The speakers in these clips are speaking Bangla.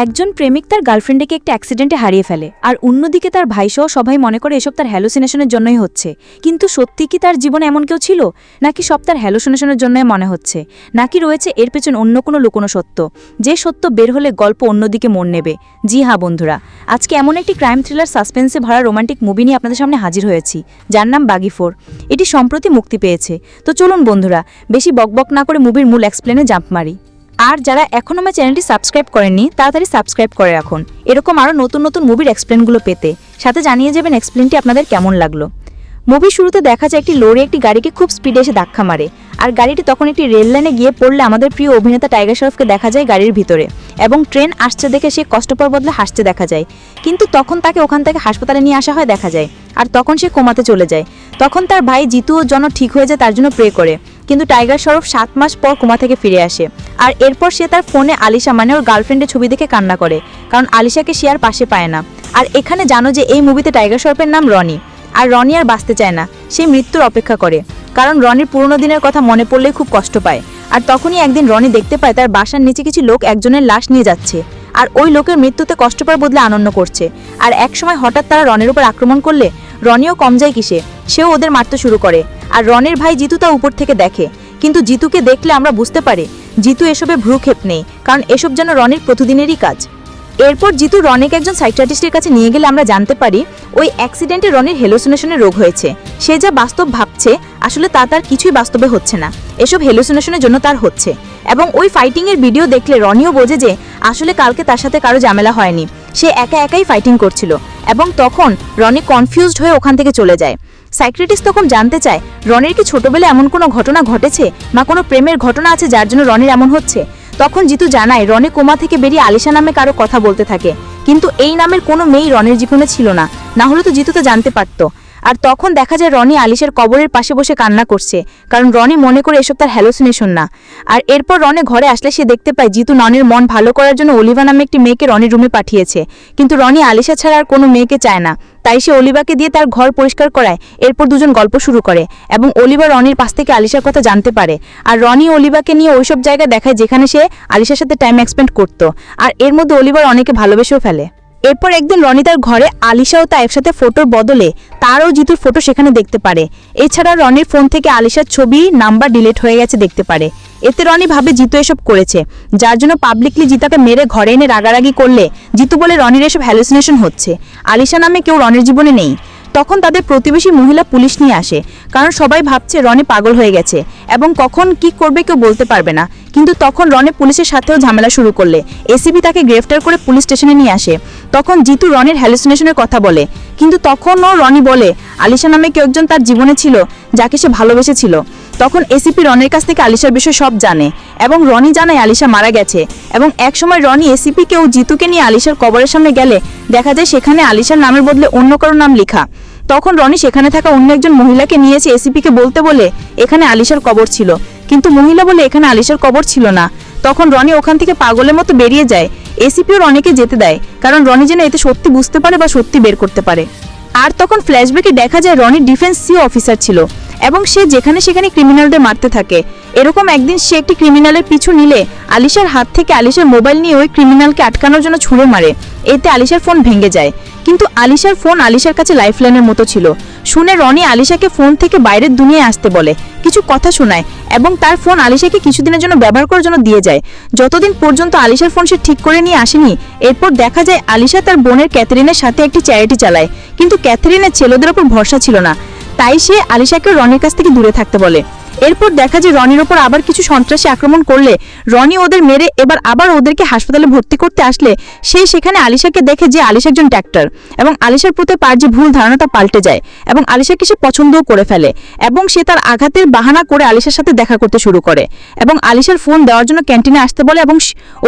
একজন প্রেমিক তার গার্লফ্রেন্ডকে একটা অ্যাক্সিডেন্টে হারিয়ে ফেলে আর অন্যদিকে তার ভাইসহ সবাই মনে করে এসব তার হ্যালুসিনেশনের জন্যই হচ্ছে। কিন্তু সত্যি কি তার জীবনে এমন কেউ ছিল, নাকি সব তার হ্যালুসিনেশনের জন্যই মনে হচ্ছে, নাকি রয়েছে এর পেছন অন্য কোনো লুকোনো সত্য, যে সত্য বের হলে গল্প অন্যদিকে মোড় নেবে? জি হ্যাঁ বন্ধুরা, আজকে এমন একটি ক্রাইম থ্রিলার সাসপেন্সে ভরা রোমান্টিক মুভি নিয়ে আপনাদের সামনে হাজির হয়েছি, যার নাম বাগি 4। এটি সম্প্রতি মুক্তি পেয়েছে। তো চলুন বন্ধুরা, বেশি বকবক না করে মুভির মূল এক্সপ্লেনে জাম্প মারি। আর যারা এখন আমার চ্যানেলটি সাবস্ক্রাইব করেননি তাড়াতাড়ি সাবস্ক্রাইব করে রাখুন এরকম আরও নতুন নতুন মুভির এক্সপ্লেনগুলো পেতে, সাথে জানিয়ে যাবেন এক্সপ্লেনটি আপনাদের কেমন লাগলো। মুভির শুরুতে দেখা যায় একটি লরি একটি গাড়িকে খুব স্পিডে এসে ধাক্কা মারে, আর গাড়িটি তখন একটি রেল লাইনে গিয়ে পড়লে আমাদের প্রিয় অভিনেতা টাইগার শ্রফকে দেখা যায় গাড়ির ভিতরে, এবং ট্রেন আসছে দেখে সে কষ্ট পাওয়ার বদলে হাসতে দেখা যায়। কিন্তু তখন তাকে ওখান থেকে হাসপাতালে নিয়ে আসা হয় দেখা যায়, আর তখন সে কোমাতে চলে যায়। তখন তার ভাই জিতু যেন ঠিক হয়ে যায় তার জন্য প্রে করে, কিন্তু টাইগার শ্রফ 7 মাস পর কোমা থেকে ফিরে আসে। আর এরপর সে তার ফোনে আলিশা মানে ওর গার্লফ্রেন্ডের ছবি দেখে কান্না করে, কারণ আলিশাকে সে আর পাশে পায় না। আর এখানে জানো যে এই মুভিতে টাইগার শ্রফের নাম রনি, আর রনি আর বাঁচতে চায় না, সে মৃত্যুর অপেক্ষা করে, কারণ রনির পুরনো দিনের কথা মনে পড়লেই খুব কষ্ট পায়। আর তখনই একদিন রনি দেখতে পায় তার বাসার নিচে কিছু লোক একজনের লাশ নিয়ে যাচ্ছে, আর ওই লোকের মৃত্যুতে কষ্ট পাওয়ার বদলে আনন্দ করছে। আর একসময় হঠাৎ তারা রনির উপর আক্রমণ করলে রনিও কম যায় কিসে, সেও ওদের মারতে শুরু করে। আর রনির ভাই জিতু তা উপর থেকে দেখে, কিন্তু জিতুকে দেখলে আমরা বুঝতে পারি জিতু এসবে ভ্রুক্ষেপ নেই, কারণ এসব যেন রনির প্রতিদিনেরই কাজ। এরপর জিতু রনিকে একজন সাইকিয়াট্রিস্টের কাছে নিয়ে গেলে আমরা জানতে পারি ওই অ্যাক্সিডেন্টে রনির হ্যালুসিনেশনের রোগ হয়েছে। সে যা বাস্তব ভাবছে আসলে তা তার কিছুই বাস্তবে হচ্ছে না, এসব হ্যালুসিনেশনের জন্য তার হচ্ছে। এবং ওই ফাইটিংয়ের ভিডিও দেখলে রনিও বোঝে যে আসলে কালকে তার সাথে কারো ঝামেলা হয়নি, সে একা একাই ফাইটিং করছিল। এবং তখন রনি কনফিউজড হয়ে ওখান থেকে চলে যায়। সাইকিয়াট্রিস্ট তখন জানতে চায় রনির কি ছোটবেলায় এমন কোনো ঘটনা ঘটেছে বা কোনো প্রেমের ঘটনা আছে যার জন্য রনির এমন হচ্ছে। তখন জিতু জানায় রনি কোমা থেকে বেরিয়ে আলিশা নামে কারো কথা বলতে থাকে, কিন্তু এই নামের কোনো মেয়েই রনির জীবনে ছিল না, না হলে তো জিতু তো জানতে পারত। আর তখন দেখা যায় রনি আলিশার কবরের পাশে বসে কান্না করছে, কারণ রনি মনে করে এসব তার হ্যালুসিনেশন না। আর এরপর রনি ঘরে আসলে সে দেখতে পায় জিতু রনির মন ভালো করার জন্য অলিভা নামে একটি মেয়েকে রনির রুমে পাঠিয়েছে, কিন্তু রনি আলিশা ছাড়া আর কোনো মেয়েকে চায় না, তাই সে অলিভাকে দিয়ে তার ঘর পরিষ্কার করায়। এরপর দুজন গল্প শুরু করে এবং অলিভা রনির পাশ থেকে আলিশার কথা জানতে পারে, আর রনি অলিভাকে নিয়ে ওইসব জায়গা দেখায় যেখানে সে আলিশার সাথে টাইম এক্সপেন্ড করতো। আর এর মধ্যে অলিভার অনেকে ভালোবেসেও ফেলে। এরপর একদিন রনি তার ঘরে আলিশা ও তার একসাথে ফটোর বদলে তারও জিতুর ফটো সেখানে দেখতে পারে। এছাড়া রনির ফোন থেকে আলিশার ছবি নাম্বার ডিলিট হয়ে গেছে দেখতে পারে। এতে রনি ভাবে জিতু এসব করেছে, যার জন্য পাবলিকলি জিতাকে মেরে ঘরে এনে রাগারাগি করলে জিতু বলে রনির এসব হ্যালুসিনেশন হচ্ছে, আলিশা নামে কেউ রনির জীবনে নেই। তখন তাদের প্রতিবেশী মহিলা পুলিশ নিয়ে আসে, কারণ সবাই ভাবছে রনি পাগল হয়ে গেছে এবং কখন কি করবে কেউ বলতে পারবে না। কিন্তু তখন রনি পুলিশের সাথেও ঝামেলা শুরু করলে এসিবি তাকে গ্রেফতার করে পুলিশ স্টেশনে নিয়ে আসে। তখন জিতু রনির হ্যালুসিনেশনের কথা বলে, কিন্তু তখনও রনি বলে আলিশা নামে কেউ একজন তার জীবনে ছিল যাকে সে ভালোবেসেছিল। তখন এসিপি রনির কাছ থেকে আলিশার বিষয় সব জানে এবং রনি জানায় আলিশা মারা গেছে। এবং একসময় রনি এসিপিকে ও জিতুকে নিয়ে আলিশার কবরের সামনে গেলে দেখা যায় সেখানে আলিশার নামের বদলে অন্য কারো নাম লেখা। তখন রনি সেখানে থাকা অন্য একজন মহিলাকে নিয়েছে এসিপিকে বলতে বলে এখানে আলিশার কবর ছিল, কিন্তু মহিলা বলে এখানে আলিশার কবর ছিল না। তখন রনি ওখান থেকে পাগলের মতো বেরিয়ে যায়। এসিপিও রনিকে যেতে দেয়, কারণ রনি যেন এতে সত্যি বুঝতে পারে বা সত্যি বের করতে পারে। আর তখন ফ্ল্যাশব্যাকে দেখা যায় রনি ডিফেন্স সি অফিসার ছিল এবং সে যেখানে সেখানে ক্রিমিনালদের মারতে থাকে। এরকম একদিন সে একটি ক্রিমিনালের পিছু নিলে আলিশার হাত থেকে আলিশার মোবাইল নিয়ে ওই ক্রিমিনালকে আটকানোর জন্য ছুঁড়ে মারে। এতে আলিশার ফোন ভেঙে যায়, কিন্তু আলিশার ফোন আলিশার কাছে লাইফলাইনের মতো ছিল। শুনে রনি আলিশাকে ফোন থেকে বাইরের দুনিয়ায় আসতে বলে, কিছু কথা শোনায় এবং তার ফোন আলিশাকে কিছুদিনের জন্য ব্যবহার করার জন্য দিয়ে যায়, যতদিন পর্যন্ত আলিশার ফোন সে ঠিক করে নিয়ে আসেনি। এরপর দেখা যায় আলিশা তার বোনের ক্যাথরিনের সাথে একটি চ্যারিটি চালায়, কিন্তু ক্যাথরিনের ছেলেদের উপর ভরসা ছিল না, তাই সে আলিশাকে রনির কাছ থেকে দূরে থাকতে বলে। এরপর দেখা যায় রনির ওপর আবার কিছু সন্ত্রাসী আক্রমণ করলে রনি ওদের মেরে আবার ওদেরকে হাসপাতালে ভর্তি করতে আসলে সে সেখানে আলিশাকে দেখে যে আলিশা একজন ডাক্তার, এবং আলিশার প্রতি তার যে ভুল ধারণাটা পাল্টে যায় এবং আলিশাকে সে পছন্দও করে ফেলে। এবং সে তার আঘাতের বাহানা করে আলিশার সাথে দেখা করতে শুরু করে এবং আলিশার ফোন দেওয়ার জন্য ক্যান্টিনে আসতে বলে। এবং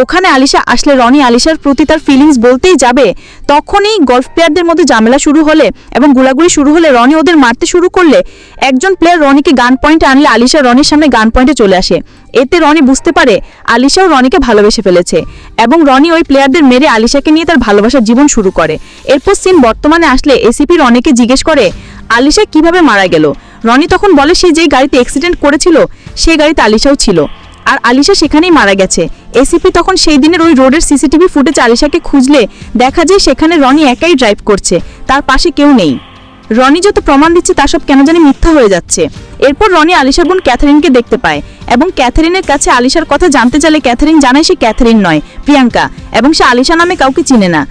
ওখানে আলিশা আসলে রনি আলিশার প্রতি তার ফিলিংস বলতেই যাবে, তখনই গলফ প্লেয়ারদের মধ্যে ঝামেলা শুরু হলে এবং গোলাগুলি শুরু হলে রনি ওদের মারতে শুরু করলে একজন প্লেয়ার রনিকে গান পয়েন্টে আনলে আলিশা রনির সামনে গান পয়েন্টে চলে আসে। এতে রনি বুঝতে পারে আলিশাও রনিকে ভালোবেসে ফেলেছে এবং রনি ওই প্লেয়ারদের মেরে আলিশাকে নিয়ে তার ভালোবাসার জীবন শুরু করে। এরপর সিন বর্তমানে আসলে এসিপি রনিকে জিজ্ঞেস করে আলিশা কিভাবে মারা গেল। রনি তখন বলে সে যে গাড়িতে অ্যাক্সিডেন্ট করেছিল সেই গাড়িতে আলিশাও ছিল। আর আলিশা সেখানেই মারা গেছে। এসিপি তখন সেই দিনের ওই রোডের সিসিটিভি ফুটেজ আলিশাকে খুঁজলে দেখা যায় সেখানে রনি একাই ড্রাইভ করছে, তার পাশে কেউ নেই। রনি যত প্রমাণ দিচ্ছে তা সব কেন জানি মিথ্যা হয়ে যাচ্ছে। এরপর রনি আলিশার বোন ক্যাথারিনকে দেখতে পায় এবং ক্যাথারিনের কাছে আলিশার কথা জানতে চাইলে ক্যাথারিন জানায় সে ক্যাথারিন নয়, প্রিয়াঙ্কা, এবং সে আলিশা নামে কাউকে চিনে না।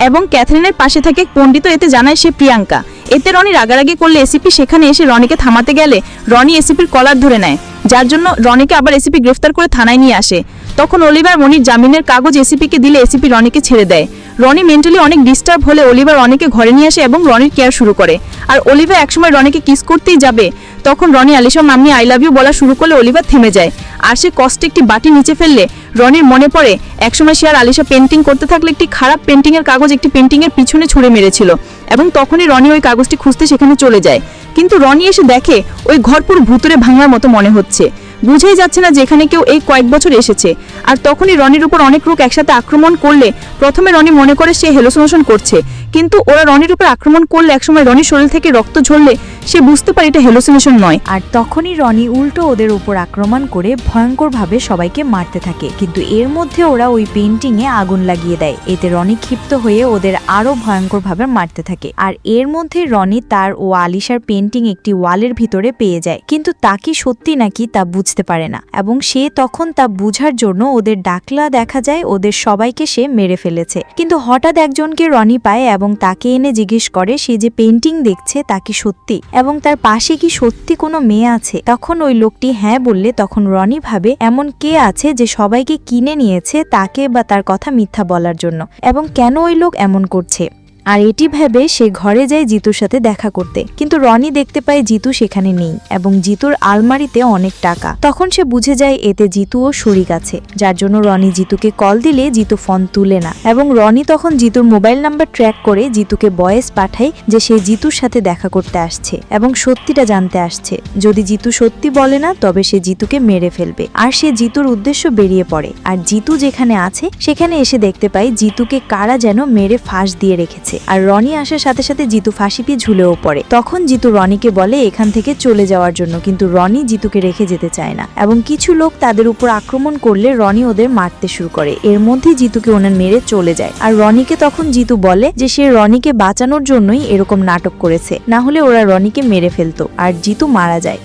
এবং ক্যাথারিনের পাশে থাকে এক পণ্ডিত এতে জানায় সে প্রিয়াঙ্কা। এতে রনি রাগারাগি করলে এসিপি সেখানে এসে রনিকে থামাতে গেলে রনি এসিপির কলার ধরে নেয়, যার জন্য রনিকে আবার এসিপি গ্রেফতার করে থানায় নিয়ে আসে। তখন অলিভার মনির জামিনের কাগজ এসিপিকে দিলে এসিপি রনিকে ছেড়ে দেয়। রনি মেন্টালি অনেক ডিস্টার্ব হলে অলিভার রনিকে ঘরে নিয়ে আসে এবং রনির কেয়ার শুরু করে। আর অলিভার একসময় রনিকে কিস করতেই যাবে, তখন রনি আলিশার নাম নিয়ে আই লাভ ইউ বলা শুরু করলে অলিভার থেমে যায়। আর সে কষ্টে একটি বাটি নিচে ফেললে রনির মনে পড়ে একসময় সে আর আলিশা পেন্টিং করতে থাকলে একটি খারাপ পেন্টিংয়ের কাগজ একটি পেন্টিংয়ের পিছনে ছুঁড়ে মেরেছিল, এবং তখনই রনি ওই কাগজটি খুঁজতে সেখানে চলে যায়। কিন্তু রনি এসে দেখে ওই ঘর পুরো ভুতুরে ভাঙার মতো মনে হচ্ছে, বুঝেই যাচ্ছে না যে এখানে কেউ এই কয়েক বছর এসেছে। আর তখনই রনির উপর অনেক লোক একসাথে আক্রমণ করলে প্রথমে রনি মনে করে সে হ্যালুসিনেশন করছে, কিন্তু ওরা রনির উপর আক্রমণ করলে একসময় রনির শরীর থেকে রক্ত ঝরলে সে বুঝতে পারে এটা হ্যালুসিনেশন নয়। আর তখনই রনি উল্টো ওদের উপর আক্রমণ করে ভয়ঙ্করভাবে সবাইকে মারতে থাকে, কিন্তু এর মধ্যে ওরা ওই পেন্টিংয়ে আগুন লাগিয়ে দেয়। এতে রনি ক্ষিপ্ত হয়ে ওদের আরো ভয়ঙ্করভাবে মারতে থাকে। আর এর মধ্যে রনি তার ও আলিশার পেন্টিং একটি ওয়ালের ভিতরে পেয়ে যায়, কিন্তু তা কি সত্যি নাকি তা বুঝতে পারে না, এবং সে তখন তা বুঝার জন্য ওদের ডাকলা দেখা যায় ওদের সবাইকে সে মেরে ফেলেছে। কিন্তু হঠাৎ একজনকে রনি পায় এবং তাকে এনে জিজ্ঞেস করে সে যে পেন্টিং দেখছে তা কি সত্যি এবং তার পাশে কি সত্যি কোনো মেয়ে আছে। তখন ওই লোকটি হ্যাঁ বললে তখন রনি ভাবে এমন কে আছে যে সবাইকে কিনে নিয়েছে তাকে বা তার কথা মিথ্যা বলার জন্য, এবং কেন ওই লোক এমন করছে। আর এটি ভেবে সে ঘরে যায় জিতুর সাথে দেখা করতে, কিন্তু রনি দেখতে পায় জিতু সেখানে নেই এবং জিতুর আলমারিতে অনেক টাকা। তখন সে বুঝে যায় এতে জিতুও শরিক আছে, যার জন্য রনি জিতুকে কল দিলে জিতু ফোন তুলে না, এবং রনি তখন জিতুর মোবাইল নাম্বার ট্র্যাক করে জিতুকে ভয়েস পাঠায় যে সে জিতুর সাথে দেখা করতে আসছে এবং সত্যিটা জানতে আসছে। যদি জিতু সত্যি বলে না তবে সে জিতুকে মেরে ফেলবে। আর সে জিতুর উদ্দেশ্য বেরিয়ে পড়ে। আর জিতু যেখানে আছে সেখানে এসে দেখতে পায় জিতুকে কারা যেন মেরে ফাঁস দিয়ে রেখেছে। আর রনি আসার সাথে সাথে জিতু ফাঁসি পেয়ে ঝুলেও পড়ে। তখন জিতু রনিকে বলে এখান থেকে চলে যাওয়ার জন্য, কিন্তু রনি জিতুকে রেখে যেতে চায় না, এবং কিছু লোক তাদের উপর আক্রমণ করলে রনি ওদের মারতে শুরু করে। এর মধ্যে জিতুকে ওনার মেরে চলে যায়। আর রনিকে তখন জিতু বলে যে সে রনিকে বাঁচানোর জন্যই এরকম নাটক করেছে, না হলে ওরা রনিকে মেরে ফেলতো। আর জিতু মারা যায়।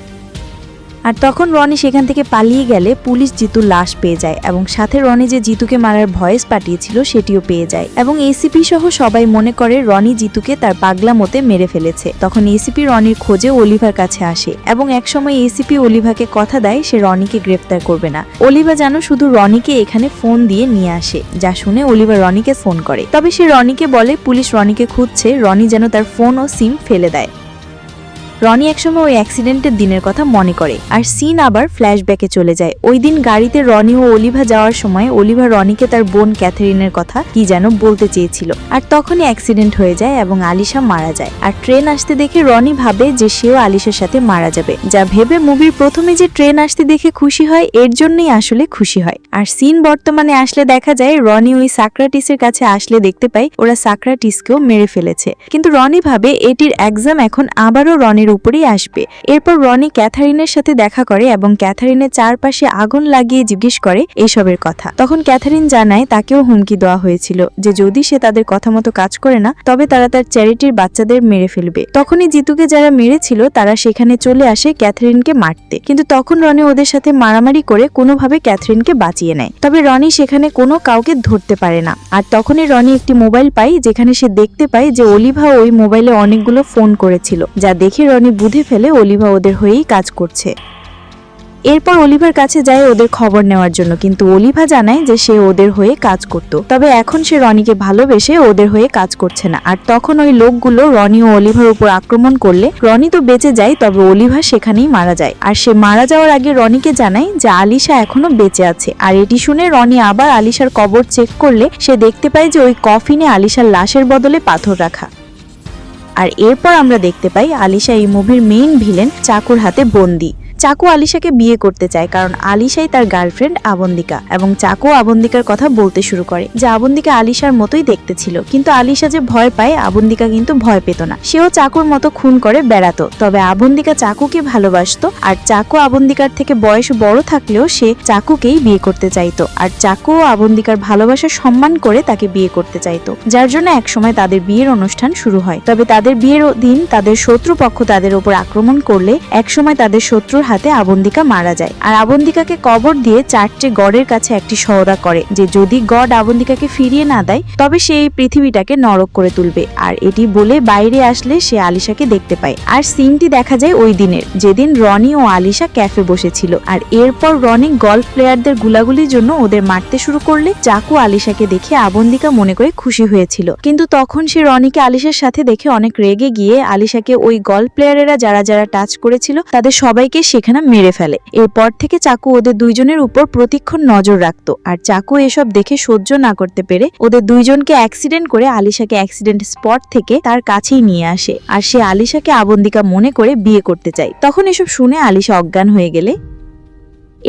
আর তখন রনি সেখান থেকে পালিয়ে গেলে পুলিশ জিতুর লাশ পেয়ে যায়, এবং সাথে রনি যে জিতুকে মারার ভয়েস পাঠিয়েছিল সেটিও পেয়ে যায়, এবং এসিপি সহ সবাই মনে করে রনি জিতুকে তার পাগলা মতে মেরে ফেলেছে। তখন এসিপি রনির খোঁজে অলিভার কাছে আসে, এবং একসময় এসিপি অলিভাকে কথা দেয় সে রনিকে গ্রেফতার করবে না। অলিভা যেন শুধু রনিকে এখানে ফোন দিয়ে নিয়ে আসে, যা শুনে অলিভার রনিকে ফোন করে। তবে সে রনিকে বলে পুলিশ রনিকে খুঁজছে, রনি যেন তার ফোন ও সিম ফেলে দেয়। রনি একসময় ওই অ্যাক্সিডেন্টের দিনের কথা মনে করে, আর সিন আবার ফ্ল্যাশব্যাকে চলে যায়। ওই দিন গাড়িতে রনি ও অলিভা যাওয়ার সময় অলিভা রনিকে তার বোন ক্যাথারিনের কথা কি যেন বলতে চেয়েছিল, আর তখনই অ্যাক্সিডেন্ট হয়ে যায় এবং আলিশা মারা যায়। আর ট্রেন আসতে দেখে রনি ভাবে যে সেও আলিশার সাথে মারা যাবে, যা ভেবে মুভির প্রথমে যে ট্রেন আসতে দেখে খুশি হয় এর জন্যই আসলে খুশি হয়। আর সিন বর্তমানে আসলে দেখা যায় রনি ওই সাক্রাটিসের কাছে আসলে দেখতে পাই ওরা সাক্রাটিসকেও মেরে ফেলেছে, কিন্তু রনি ভাবে এটির এক্সাম এখন আবারও রনির উপরেই আসবে। এরপর রনি ক্যাথারিনের সাথে দেখা করে এবং ক্যাথারিনের চারপাশে আগুন লাগিয়ে জিজ্ঞেস করে এসবের কথা। তখন ক্যাথারিন জানায় তাকেও হুমকি দেওয়া হয়েছিল যে যদি সে তাদের কথা মতো কাজ করে না তবে তারা তার চ্যারিটির বাচ্চাদের মেরে ফেলবে। তখনই জিতুকে যারা মেরেছিল তারা সেখানে চলে আসে ক্যাথারিনকে মারতে, কিন্তু তখন রনি ওদের সাথে মারামারি করে কোনোভাবে ক্যাথারিনকে বাঁচিয়ে নেয়। তবে রনি সেখানে কোনো কাউকে ধরতে পারে না। আর তখনই রনি একটি মোবাইল পায় যেখানে সে দেখতে পায় যে অলিভা ওই মোবাইলে অনেকগুলো ফোন করেছিল, যা দেখে রনি বুঝে ফেলে অলিভা ওদের হয়েই কাজ করছে। এরপর অলিভার কাছে যায় ওদের খবর নেওয়ার জন্য, কিন্তু অলিভা জানায় যে সে ওদের হয়ে কাজ করত, তবে এখন সে রনিকে ভালোবেসে ওদের হয়ে কাজ করছে না। আর তখন ওই লোকগুলো রনি ও অলিভার উপর আক্রমণ করলে রনি তো বেঁচে যায়, তবে অলিভা সেখানেই মারা যায়। আর সে মারা যাওয়ার আগে রনিকে জানায় যে আলিশা এখনো বেঁচে আছে। আর এটি শুনে রনি আবার আলিশার কবর চেক করলে সে দেখতে পায় যে ওই কফিনে আলিশার লাশের বদলে পাথর রাখা। আর এরপর আমরা দেখতে পাই আলিশা এই মুভির মেইন ভিলেন চাকুর হাতে বন্দী, চাকু আলিশাকে বিয়ে করতে চায়, কারণ আলিশাই তার গার্লফ্রেন্ড আবন্তিকা, এবং চাকু আবন্তিকার কথা বলতে শুরু করে যে আবন্তিকা আলিশার মতোই দেখতে ছিল। কিন্তু আলিশা যে ভয় পায়, আবন্তিকা কিন্তু ভয় পেত না। সেও চাকুর মতো খুন করে বেড়াতো। তবে আবন্তিকা চাকুকে ভালোবাসতো, আর চাকু আবন্তিকার থেকে বয়স বড় থাকলেও সে চাকুকেই বিয়ে করতে চাইতো। আর চাকু ও আবন্তিকার ভালোবাসা সম্মান করে তাকে বিয়ে করতে চাইতো, যার জন্য একসময় তাদের বিয়ের অনুষ্ঠান শুরু হয়। তবে তাদের বিয়ের দিন তাদের শত্রুপক্ষ তাদের উপর আক্রমণ করলে একসময় তাদের শত্রুর হাতে আবন্তিকা মারা যায়। আর আবন্তিকাকে কবর দিয়ে চার্চে গডের কাছে একটি সওদা করে যে যদি গড আবন্তিকাকে ফিরিয়ে না দেয় তবে সে এই পৃথিবীটাকে নরক করে তুলবে। আর এটি বলে বাইরে আসলে সে আলিশাকে দেখতে পায়। আর সিনটি দেখা যায় ওই দিনের, যেদিন রনি ও আলিশা ক্যাফে বসেছিল। আর এরপর রনি গল্ফ প্লেয়ারদের গুলাগুলির জন্য ওদের মারতে শুরু করলে চাকু আলিশাকে দেখে আবন্তিকা মনে করে খুশি হয়েছিল। কিন্তু তখন সে রনিকে আলিশার সাথে দেখে অনেক রেগে গিয়ে আলিশাকে ওই গল্ফ প্লেয়ারেরা যারা যারা টাচ করেছিল তাদের সবাইকে সেখানে মেরে ফেলে। এরপর থেকে চাকু ওদের দুইজনের উপর প্রতিক্ষণ নজর রাখতো। আর চাকু এসব দেখে সহ্য না করতে পেরে ওদের দুইজনকে অ্যাক্সিডেন্ট করে আলিশাকে অ্যাক্সিডেন্ট স্পট থেকে তার কাছেই নিয়ে আসে। আর সে আলিশাকে আবন্তিকা মনে করে বিয়ে করতে চায়। তখন এসব শুনে আলিশা অজ্ঞান হয়ে গেলে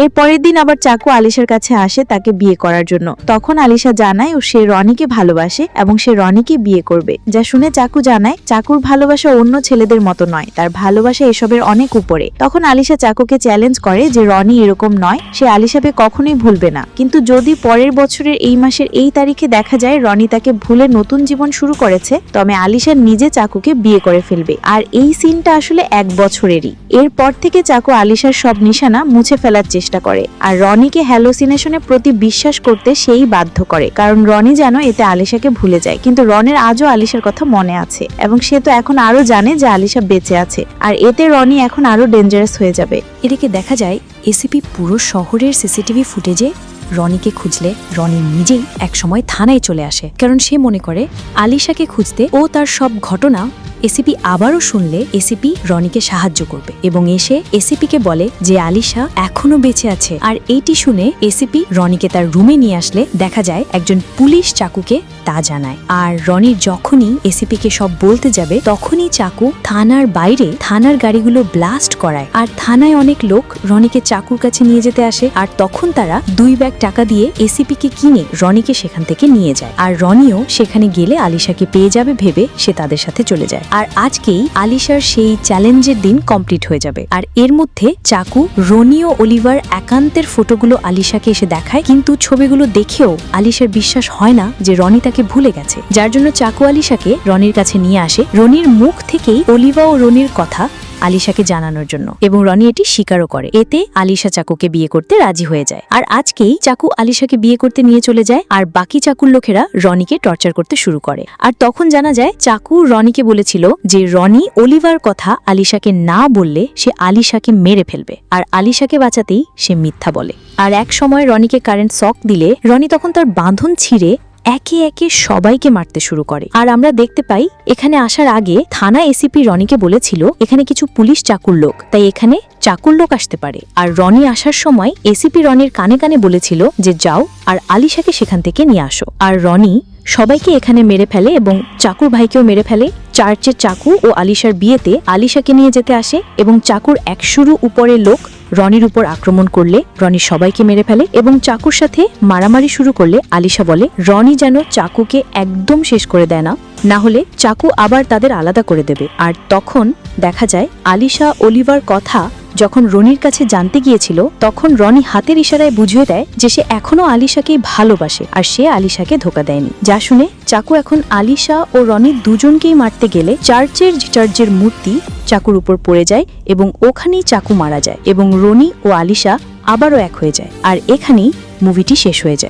এর পরের দিন আবার চাকু আলিশার কাছে আসে তাকে বিয়ে করার জন্য। তখন আলিশা জানায় ও সে রনিকে ভালোবাসে এবং সে রনিকে বিয়ে করবে। যা শুনে চাকু জানায় চাকুর ভালোবাসা অন্য ছেলেদের মতো নয়, তার ভালোবাসা এসবের অনেক উপরে। তখন আলিশা চাকুকে চ্যালেঞ্জ করে যে রনি এরকম নয়, সে আলিশাকে কখনোই ভুলবে না। কিন্তু যদি পরের বছরের এই মাসের এই তারিখে দেখা যায় রনি তাকে ভুলে নতুন জীবন শুরু করেছে, তবে আলিশা নিজে চাকুকে বিয়ে করে ফেলবে। আর এই সিনটা আসলে 1 বছরেরই। এরপর থেকে চাকু আলিশার সব নিশানা মুছে ফেলার চেষ্টা করে, আর রনিকে হ্যালোসিনেশনের প্রতি বিশ্বাস করতে সেই বাধ্য করে, কারণ রনি যেন এতে আলিশাকে ভুলে যায়। কিন্তু রনের আজও আলিশার কথা মনে আছে, এবং সে তো এখন আরো জানে যে আলিশা বেঁচে আছে। আর এতে রনি এখন আরো ডেঞ্জারাস হয়ে যাবে। এদিকে দেখা যায় এসিপি পুরো শহরের সিসিটিভি ফুটেজে রনিকে খুঁজলে রনি নিজেই একসময় থানায় চলে আসে, কারণ সে মনে করে আলিশাকে খুঁজতে ও তার সব ঘটনা এসিপি আবারও শুনলে এসিপি রনিকে সাহায্য করবে, এবং এসে এসিপিকে বলে যে আলিশা এখনো বেঁচে আছে। আর এইটি শুনে এসিপি রনিকে তার রুমে নিয়ে আসলে দেখা যায় একজন পুলিশ চাকুকে তা জানায়। আর রনি যখনই এসিপিকে সব বলতে যাবে তখনই চাকু থানার বাইরে থানার গাড়িগুলো ব্লাস্ট করায়। আর থানায় অনেক লোক রনিকে চাকুর কাছে নিয়ে যেতে আসে, আর তখন তারা 2 ব্যাগ টাকা দিয়ে এসিপিকে কিনে রনিকে সেখান থেকে নিয়ে যায়। আর রনিও সেখানে গেলে আলিশাকে পেয়ে যাবে ভেবে সে তাদের সাথে চলে যায়। আর আজকেই আলিশার সেই চ্যালেঞ্জের দিন কমপ্লিট হয়ে যাবে। আর এর মধ্যে চাকু রনি ও অলিভার একান্তের ফটোগুলো আলিশাকে এসে দেখায়, কিন্তু ছবিগুলো দেখেও আলিশার বিশ্বাস হয় না যে রনি তাকে ভুলে গেছে, যার জন্য চাকু আলিশাকে রনির কাছে নিয়ে আসে রনির মুখ থেকেই অলিভা ও রনির কথা আলিশাকে জানানোর জন্য, এবং রনি এটি স্বীকারও করে। এতে আলিশা চাকুকে বিয়ে করতে রাজি হয়ে যায়। আর আজকেই চাকু আলিশাকে বিয়ে করতে নিয়ে চলে যায়, আর বাকি চাকুর লোকেরা রনিকে টর্চার করতে শুরু করে। আর তখন জানা যায় চাকু রনিকে বলেছিল যে রনি অলিভার কথা আলিশাকে না বললে সে আলিশাকে মেরে ফেলবে, আর আলিশাকে বাঁচাতেই সে মিথ্যা বলে। আর এক সময় রনিকে কারেন্ট শক দিলে রনি তখন তার বাঁধন ছিঁড়ে একে একে সবাইকে মারতে শুরু করে। আর আমরা দেখতে পাই এখানে আসার আগে থানা এসিপি রনিকে বলেছিল এখানে কিছু পুলিশ চাকুর লোক, তাই এখানে চাকুর লোক আসতে পারে। আর রনি আসার সময় এসিপি রনির কানে কানে বলেছিল যে যাও আর আলিশাকে সেখান থেকে নিয়ে আসো। আর রনি সবাইকে এখানে মেরে ফেলে এবং চাকুর ভাইকেও মেরে ফেলে। চার্চের চাকু ও আলিশার বিয়েতে আলিশাকে নিয়ে যেতে আসে, এবং চাকুর 100 উপরের লোক রনির উপর আক্রমণ করলে রনি সবাইকে মেরে ফেলে, এবং চাকুর সাথে মারামারি শুরু করলে আলিশা বলে রনি যেন চাকুকে একদম শেষ করে দেয় না, না হলে চাকু আবার তাদের আলাদা করে দেবে। আর তখন দেখা যায় আলিশা অলিভার কথা যখন রনির কাছে জানতে গিয়েছিল তখন রনি হাতের ইশারায় বুঝিয়ে দেয় যে সে এখনো আলিশাকেই ভালোবাসে আর সে আলিশাকে ধোকা দেয়নি। যা শুনে চাকু এখন আলিশা ও রনি দুজনকেই মারতে গেলে চার্চের মূর্তি চাকুর উপর পড়ে যায় এবং ওখানেই চাকু মারা যায়, এবং রনি ও আলিশা আবারও এক হয়ে যায়। আর এখানেই মুভিটি শেষ হয়ে যায়।